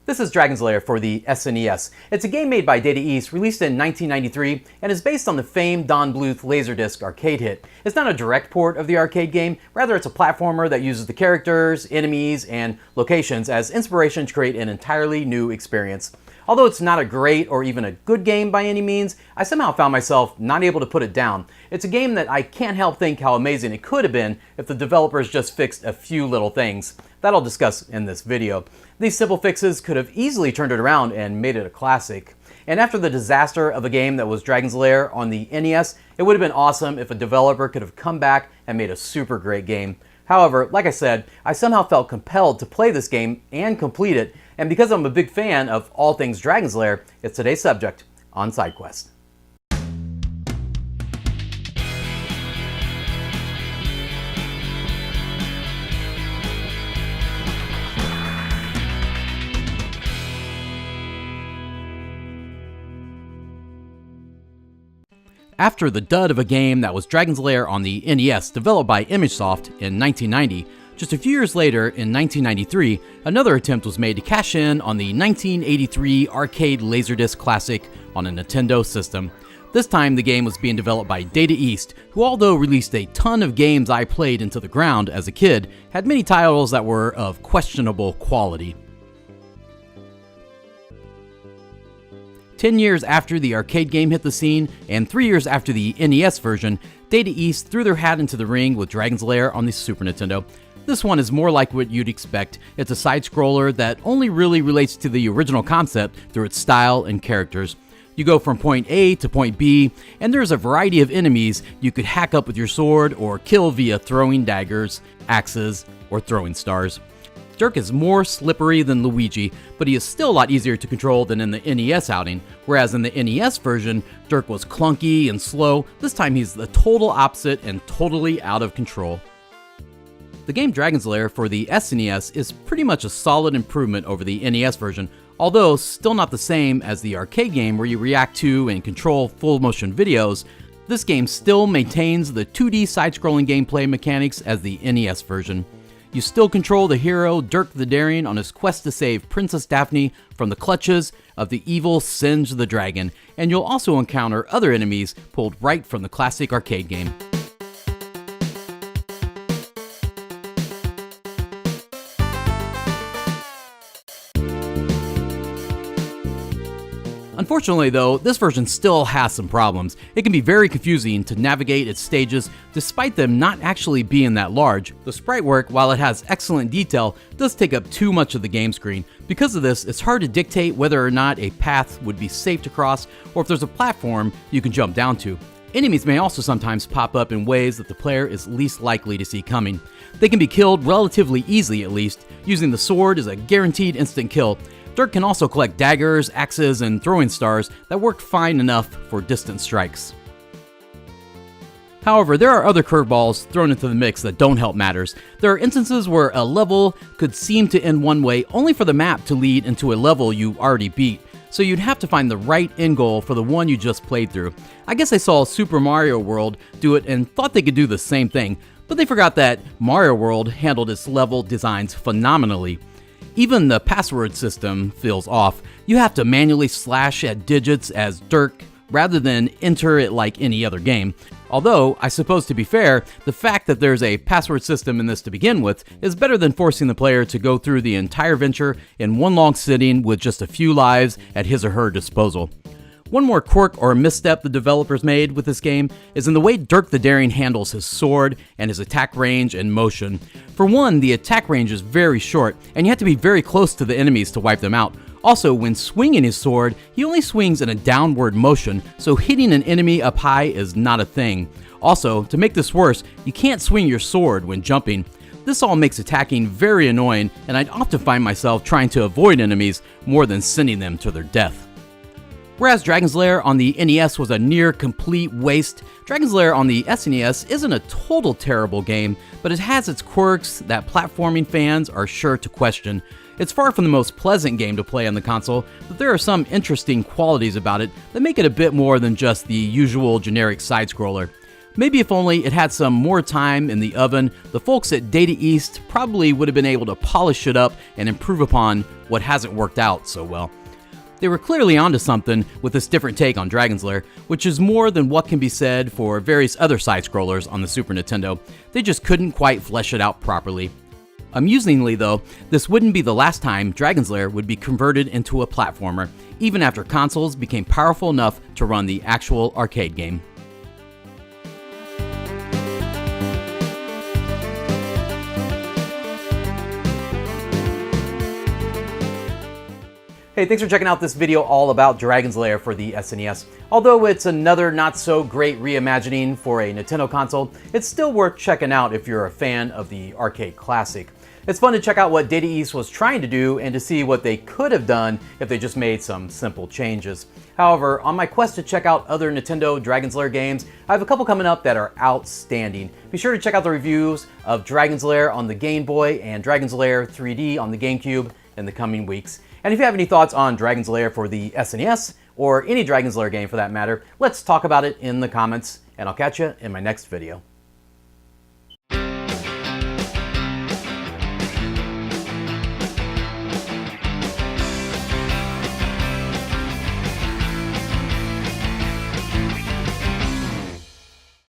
This is Dragon's Lair for the SNES. It's a game made by Data East, released in 1993, and is based on the famed Don Bluth Laserdisc arcade hit. It's not a direct port of the arcade game, rather it's a platformer that uses the characters, enemies, and locations as inspiration to create an entirely new experience. Although it's not a great or even a good game by any means, I somehow found myself not able to put it down. It's a game that I can't help think how amazing it could have been if the developers just fixed a few little things. That I'll discuss in this video. These simple fixes could have easily turned it around and made it a classic. And after the disaster of a game that was Dragon's Lair on the NES, it would have been awesome if a developer could have come back and made a super great game. However, like I said, I somehow felt compelled to play this game and complete it, and because I'm a big fan of all things Dragon's Lair, it's today's subject on SideQuest. After the dud of a game that was Dragon's Lair on the NES developed by ImageSoft in 1990, just a few years later, in 1993, another attempt was made to cash in on the 1983 arcade Laserdisc classic on a Nintendo system. This time the game was being developed by Data East, who although released a ton of games I played into the ground as a kid, had many titles that were of questionable quality. 10 years after the arcade game hit the scene, and 3 years after the NES version, Data East threw their hat into the ring with Dragon's Lair on the Super Nintendo. This one is more like what you'd expect. It's a side-scroller that only really relates to the original concept through its style and characters. You go from point A to point B, and there's a variety of enemies you could hack up with your sword or kill via throwing daggers, axes, or throwing stars. Dirk is more slippery than Luigi, but he is still a lot easier to control than in the NES outing, whereas in the NES version, Dirk was clunky and slow. This time he's the total opposite and totally out of control. The game Dragon's Lair for the SNES is pretty much a solid improvement over the NES version, although still not the same as the arcade game where you react to and control full motion videos. This game still maintains the 2D side-scrolling gameplay mechanics as the NES version. You still control the hero, Dirk the Daring, on his quest to save Princess Daphne from the clutches of the evil Singe the Dragon, and you'll also encounter other enemies pulled right from the classic arcade game. Unfortunately though, this version still has some problems. It can be very confusing to navigate its stages despite them not actually being that large. The sprite work, while it has excellent detail, does take up too much of the game screen. Because of this, it's hard to dictate whether or not a path would be safe to cross or if there's a platform you can jump down to. Enemies may also sometimes pop up in ways that the player is least likely to see coming. They can be killed relatively easily at least. Using the sword is a guaranteed instant kill. Dirk can also collect daggers, axes, and throwing stars that work fine enough for distant strikes. However, there are other curveballs thrown into the mix that don't help matters. There are instances where a level could seem to end one way only for the map to lead into a level you already beat, so you'd have to find the right end goal for the one you just played through. I guess I saw Super Mario World do it and thought they could do the same thing, but they forgot that Mario World handled its level designs phenomenally. Even the password system feels off. You have to manually slash at digits as Dirk rather than enter it like any other game. Although, I suppose to be fair, the fact that there's a password system in this to begin with is better than forcing the player to go through the entire venture in one long sitting with just a few lives at his or her disposal. One more quirk or misstep the developers made with this game is in the way Dirk the Daring handles his sword and his attack range and motion. For one, the attack range is very short, and you have to be very close to the enemies to wipe them out. Also, when swinging his sword, he only swings in a downward motion, so hitting an enemy up high is not a thing. Also, to make this worse, you can't swing your sword when jumping. This all makes attacking very annoying, and I'd often find myself trying to avoid enemies more than sending them to their death. Whereas Dragon's Lair on the NES was a near complete waste, Dragon's Lair on the SNES isn't a total terrible game, but it has its quirks that platforming fans are sure to question. It's far from the most pleasant game to play on the console, but there are some interesting qualities about it that make it a bit more than just the usual generic side-scroller. Maybe if only it had some more time in the oven, the folks at Data East probably would have been able to polish it up and improve upon what hasn't worked out so well. They were clearly onto something with this different take on Dragon's Lair, which is more than what can be said for various other side-scrollers on the Super Nintendo. They just couldn't quite flesh it out properly. Amusingly though, this wouldn't be the last time Dragon's Lair would be converted into a platformer, even after consoles became powerful enough to run the actual arcade game. Hey, thanks for checking out this video all about Dragon's Lair for the SNES. Although it's another not so great reimagining for a Nintendo console, it's still worth checking out if you're a fan of the arcade classic. It's fun to check out what Data East was trying to do and to see what they could have done if they just made some simple changes. However, on my quest to check out other Nintendo Dragon's Lair games, I have a couple coming up that are outstanding. Be sure to check out the reviews of Dragon's Lair on the Game Boy and Dragon's Lair 3D on the GameCube in the coming weeks. And if you have any thoughts on Dragon's Lair for the SNES, or any Dragon's Lair game for that matter, let's talk about it in the comments, and I'll catch you in my next video.